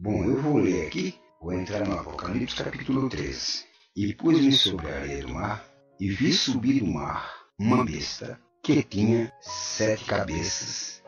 Bom, eu vou ler aqui, vou entrar no Apocalipse capítulo 13. E pus-me sobre a areia do mar, e vi subir do mar uma besta que tinha 7 cabeças,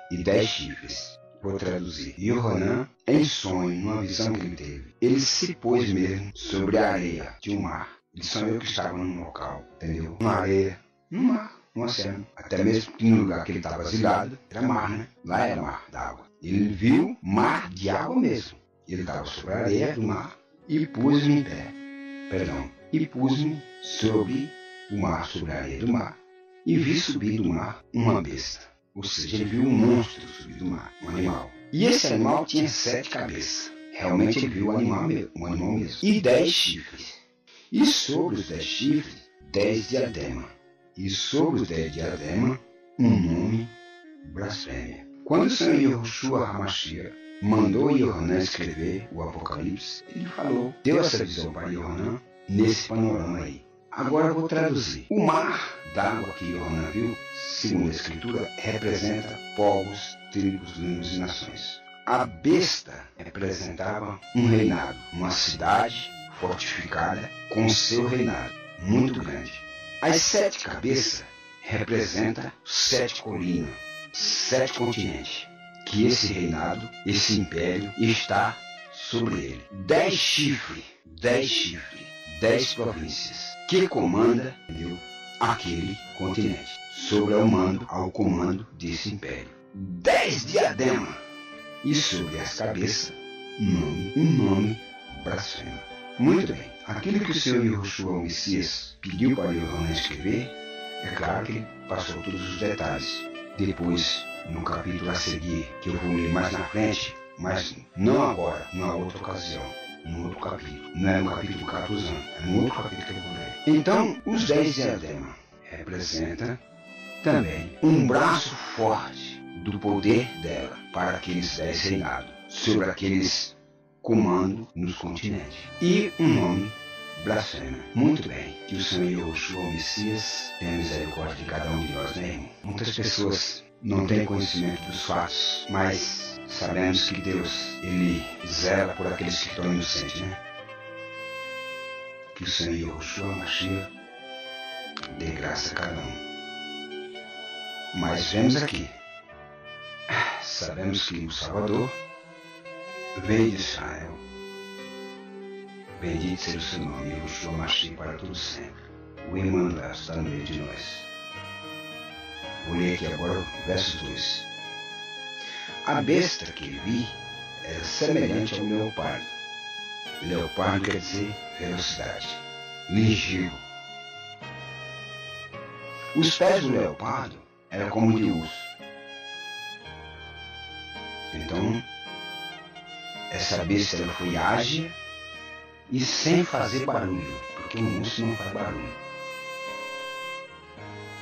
e 10 chifres. Vou traduzir. E Yohanan, em sonho, numa visão que ele teve, ele se pôs mesmo sobre a areia de um mar. Ele sonhou que estava num local, entendeu? Uma areia, no mar, no oceano. Até mesmo que no lugar que ele estava exilado, era mar, né? Lá era mar d'água. Ele viu mar de água mesmo. Ele estava sobre a areia do mar e pus-me em pé. E pus-me sobre o mar, sobre a areia do mar, e vi subir do mar uma besta. Ou seja, ele viu um monstro subir do mar, um animal. E esse animal tinha 7 cabeças. Realmente ele viu um animal mesmo. E 10 chifres. E sobre os 10 chifres, 10 diademas. E sobre os 10 diademas, um nome, blasfêmia. Quando o Senhor Yahushua HaMashiach mandou Yohanan escrever o Apocalipse, ele falou, deu essa visão para Yohanan nesse panorama aí. Agora eu vou traduzir. O mar d'água que Yohanan viu, segundo a Escritura, representa povos, tribos, línguas e nações. A besta representava um reinado, uma cidade fortificada com seu reinado, muito grande. As 7 cabeças representam 7 colinas, 7 continentes, que esse reinado, esse império está sobre ele. 10 chifres, 10 províncias, que comanda, entendeu, aquele continente, sobre ao comando desse império. 10 diademas, e sobre as cabeças, um nome blasfemo. Muito bem, aquilo que o Senhor Yahushua, o Messias, pediu para Yohanan escrever, é claro que ele passou todos os detalhes. Depois, no capítulo a seguir, que eu vou ler mais na frente, mas não agora, numa outra ocasião, num outro capítulo. Não é no capítulo 14, é no outro capítulo que eu vou ler. Então, os 10 diademas representam também um braço forte do poder dela para aqueles 10 reinados, sobre aqueles comandos nos continentes. E um nome blasfemo. Muito bem, que o Senhor Yahushua, o Messias, tenha misericórdia de cada um de nós, né, irmão? Muitas pessoas não têm conhecimento dos fatos, mas sabemos que Deus, Ele zela por aqueles que estão inocentes, né? Que o Senhor Yahushua HaMashiach dê graça a cada um. Mas vemos aqui, sabemos que o Salvador veio de Israel. Bendito seja o seu nome, Yahushua HaMashiach, para todo sempre. O Emmanuel está no meio de nós. Vou ler aqui agora o verso 2. A besta que ele vi era semelhante ao leopardo. Leopardo quer dizer velocidade, ligeiro. Os pés do leopardo eram como de urso. Então, essa besta ela foi ágil e sem fazer barulho, porque um urso não faz barulho.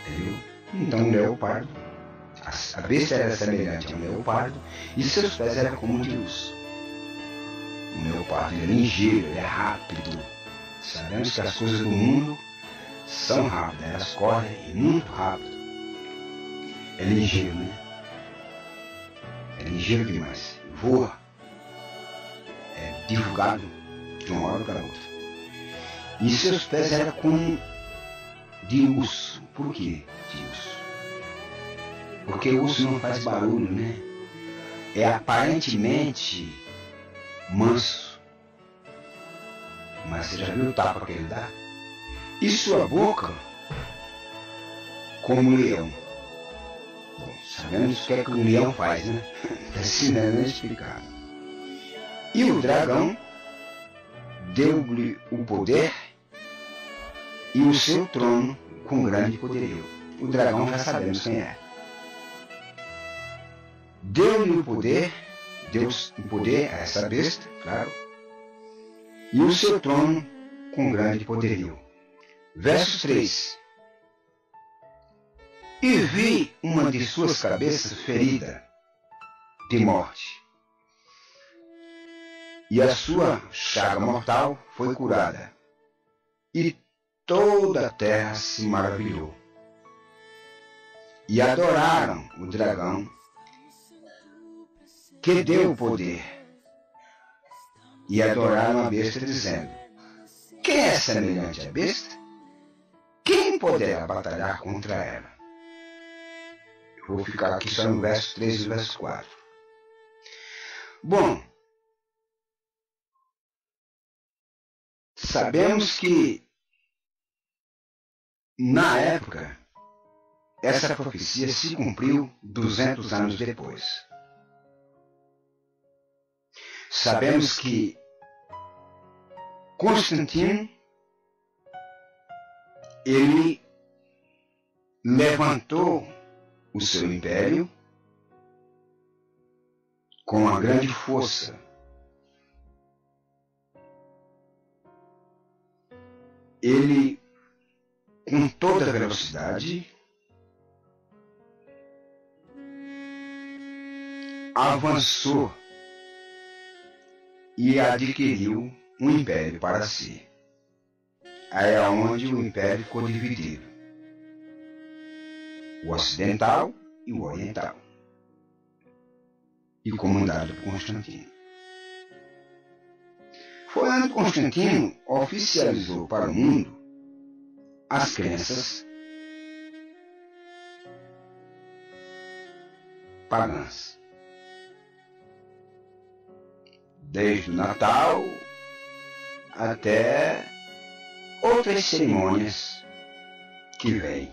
Entendeu? Então o leopardo, a besta era semelhante ao leopardo e seus pés eram como de urso. O leopardo é ligeiro, ele é rápido. Sabemos que as coisas do mundo são rápidas, elas correm muito rápido. É ligeiro, né? É ligeiro demais. Voa. É divulgado de uma hora para outra. E seus pés eram como de urso. Por quê de urso? Porque o urso não faz barulho, né? É aparentemente manso. Mas você já viu o tapa que ele dá? E sua boca como um leão. Bom, sabemos o que é que um leão faz, né? Assim não é explicado. E o dragão deu-lhe o poder e o seu trono com grande poderio. O dragão já sabemos quem é. Deu-lhe o poder, deu o poder a essa besta, claro, e o seu trono com grande poderio. Verso 3. E vi uma de suas cabeças ferida de morte, e a sua chaga mortal foi curada, e toda a terra se maravilhou. E adoraram o dragão que deu o poder. E adoraram a besta, dizendo: quem é semelhante à besta? Quem poderá batalhar contra ela? Eu vou ficar aqui só no verso 3 e verso 4. Bom, sabemos que na época essa profecia se cumpriu 200 anos depois. Sabemos que Constantino, ele levantou o seu império com uma grande força. Ele, com toda velocidade, avançou e adquiriu um império para si. Aí é onde o império ficou dividido: o ocidental e o oriental, e comandado por Constantino. Foi onde Constantino oficializou para o mundo as crenças pagãs, desde o Natal até outras cerimônias que vêm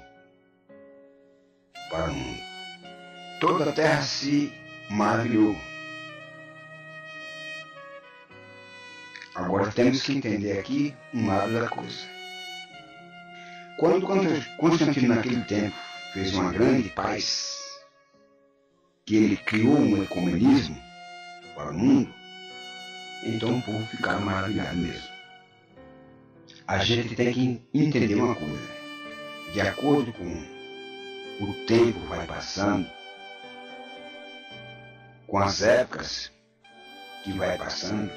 para o mundo. Toda a terra se maravilhou. Agora temos que entender aqui um lado da coisa. Quando Constantino naquele tempo fez uma grande paz, que ele criou um ecumenismo para o mundo, então o povo ficava maravilhado mesmo. A gente tem que entender uma coisa: de acordo com o tempo vai passando, com as épocas que vai passando,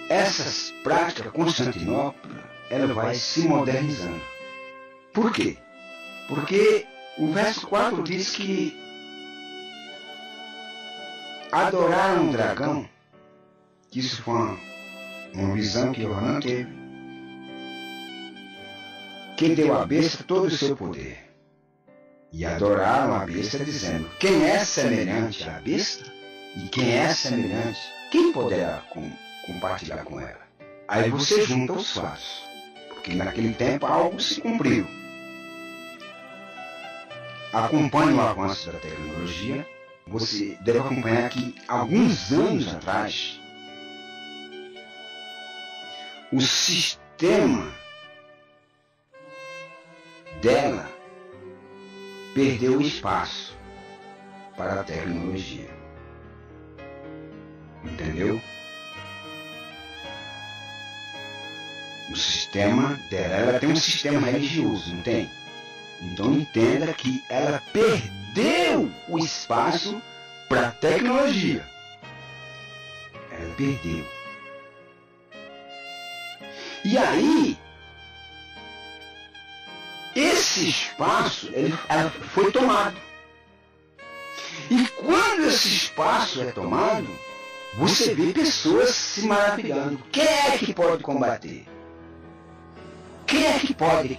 essas práticas Constantinopla, ela vai se modernizando. Por quê? Porque o verso 4 diz que adoraram um dragão, que isso foi uma visão que Yohanan teve, que deu à besta todo o seu poder. E adoraram a besta, dizendo: quem é semelhante à besta? E quem é semelhante? Quem poderá compartilhar com ela? Aí você junta os fatos, porque naquele tempo algo se cumpriu. Acompanhe o avanço da tecnologia. Você deve acompanhar que alguns anos atrás o sistema dela perdeu o espaço para a tecnologia. Entendeu? O sistema dela, ela tem um sistema religioso, não tem? Então entenda que ela perdeu o espaço para a tecnologia. Ela perdeu. E aí, esse espaço ela foi tomado. E quando esse espaço é tomado, você vê pessoas se maravilhando. Quem é que pode combater? Quem é que pode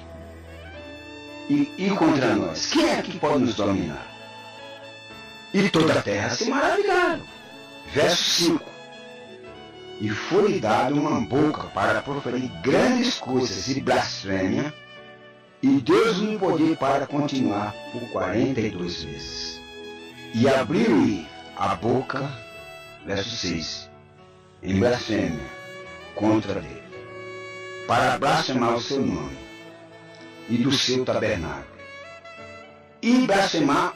ir contra nós? Quem é que pode nos dominar? E toda a terra se maravilharam. Verso 5. E foi-lhe dado uma boca para proferir grandes coisas e blasfêmia, e deu-lhe poder para continuar por 42 meses. E abriu-lhe a boca, verso 6, em blasfêmia contra ele, para blasfemar o seu nome e do seu tabernáculo, e blasfemar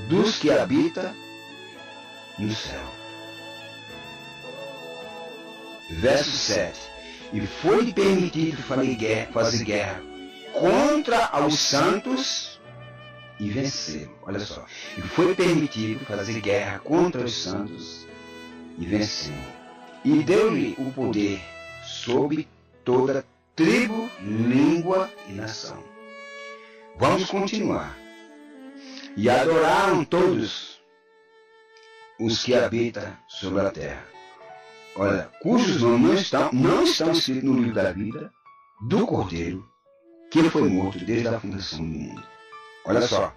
dos que habitam no céu. Verso 7. E foi permitido fazer guerra contra os santos e vencê-lo. Olha só. E foi permitido fazer guerra contra os santos e vencê-lo. E deu-lhe o poder sobre toda tribo, língua e nação. Vamos continuar. E adoraram todos os que habitam sobre a terra. Olha, cujos nomes não estão escritos no livro da vida do Cordeiro, que foi morto desde a fundação do mundo. Olha só,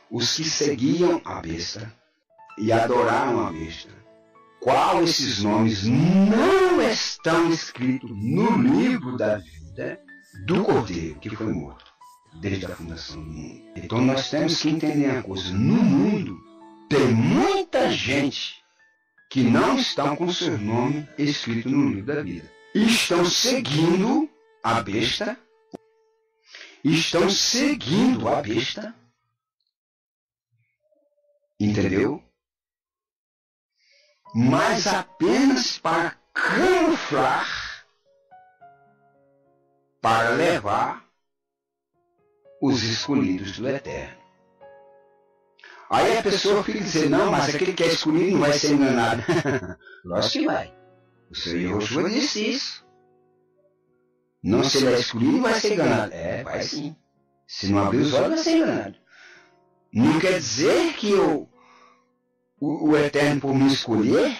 os que seguiam a besta e adoraram a besta, qual esses nomes não estão escritos no livro da vida do Cordeiro, que foi morto desde a fundação do mundo. Então nós temos que entender uma coisa: no mundo tem muita gente que não estão com seu nome escrito no livro da vida. Estão seguindo a besta. Estão seguindo a besta. Entendeu? Mas apenas para camuflar, para levar os escolhidos do Eterno. Aí a pessoa fica dizendo: não, mas aquele que é escolhido não vai ser enganado. Lógico que vai. O Senhor Yoshua disse isso. Não, se ele é escolhido, vai ser enganado. É, vai sim. Se não abrir os olhos, vai ser enganado. Não quer dizer que o Eterno, por me escolher,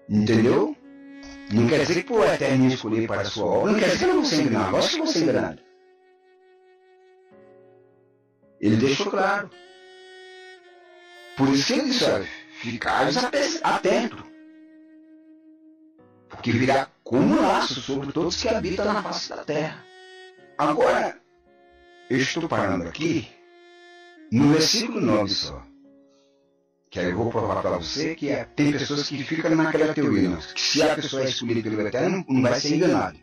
entendeu? Não quer dizer que por o Eterno me escolher para a sua obra, não quer dizer que eu não vou ser enganado. Lógico que eu vou ser enganado. Ele deixou claro. Por isso que ele disse: olha, ficai atento, porque virá como laço sobre todos que habitam na face da terra. Agora, eu estou parando aqui no versículo 9 só. Que aí eu vou provar para você que tem pessoas que ficam naquela teoria, não, que se a pessoa é escolhida pelo Eterno, não vai ser enganado.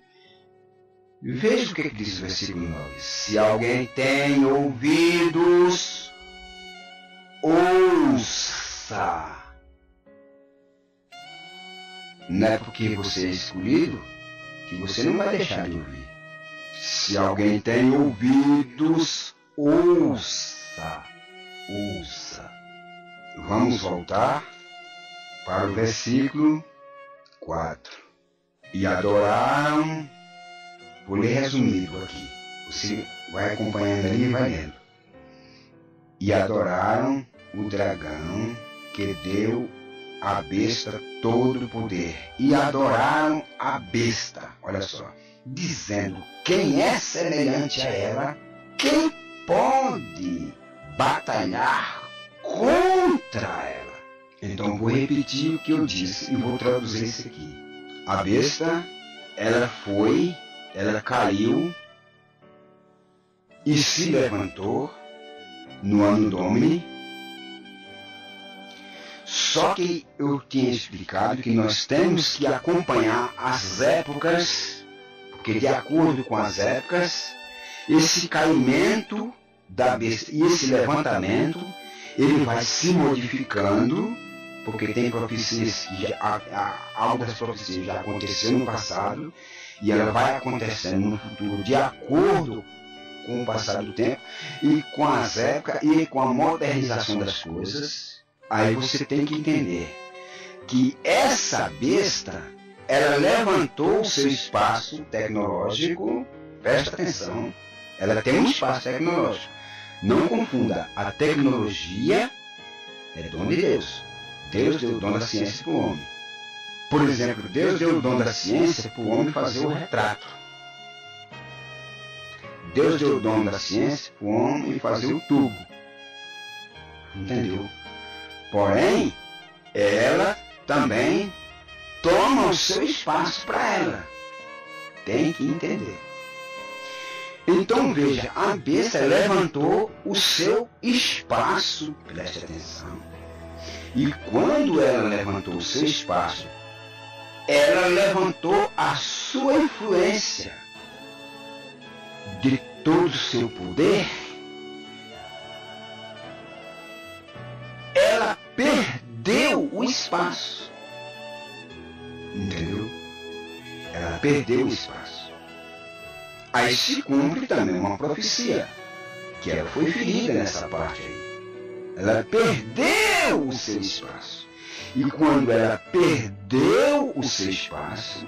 Veja o que diz o versículo 9. Se alguém tem ouvidos, ouça. Não é porque você é escolhido que você não vai deixar de ouvir. Se alguém tem ouvidos, ouça. Ouça. Vamos voltar para o versículo 4. E adoraram. Vou ler resumido aqui. Você vai acompanhando ali e vai lendo. E adoraram o dragão que deu à besta todo o poder. E adoraram a besta. Olha só. Dizendo: quem é semelhante a ela? Quem pode batalhar contra ela? Então vou repetir o que eu disse e vou traduzir isso aqui. A besta, ela caiu e se levantou no ano Domini. Só que eu tinha explicado que nós temos que acompanhar as épocas, porque de acordo com as épocas, esse caimento da besta e esse levantamento, ele vai se modificando, porque tem profecias que algo das profecias já aconteceu no passado, e ela vai acontecendo no futuro de acordo com o passar do tempo e com as épocas e com a modernização das coisas. Aí você tem que entender que essa besta, ela levantou o seu espaço tecnológico. Presta atenção, ela tem um espaço tecnológico. Não confunda, a tecnologia é dom de Deus. Deus deu o dom da ciência para o homem. Por exemplo, Deus deu o dom da ciência para o homem fazer o retrato. Deus deu o dom da ciência para o homem fazer o tubo. Entendeu? Porém, ela também toma o seu espaço para ela. Tem que entender. Então veja, a besta levantou o seu espaço. Preste atenção. E quando ela levantou o seu espaço, ela levantou a sua influência de todo o seu poder. Ela perdeu o espaço. Entendeu? Ela perdeu o espaço. Aí se cumpre também uma profecia, que ela foi ferida nessa parte aí. Ela perdeu o seu espaço. E quando ela perdeu o seu espaço,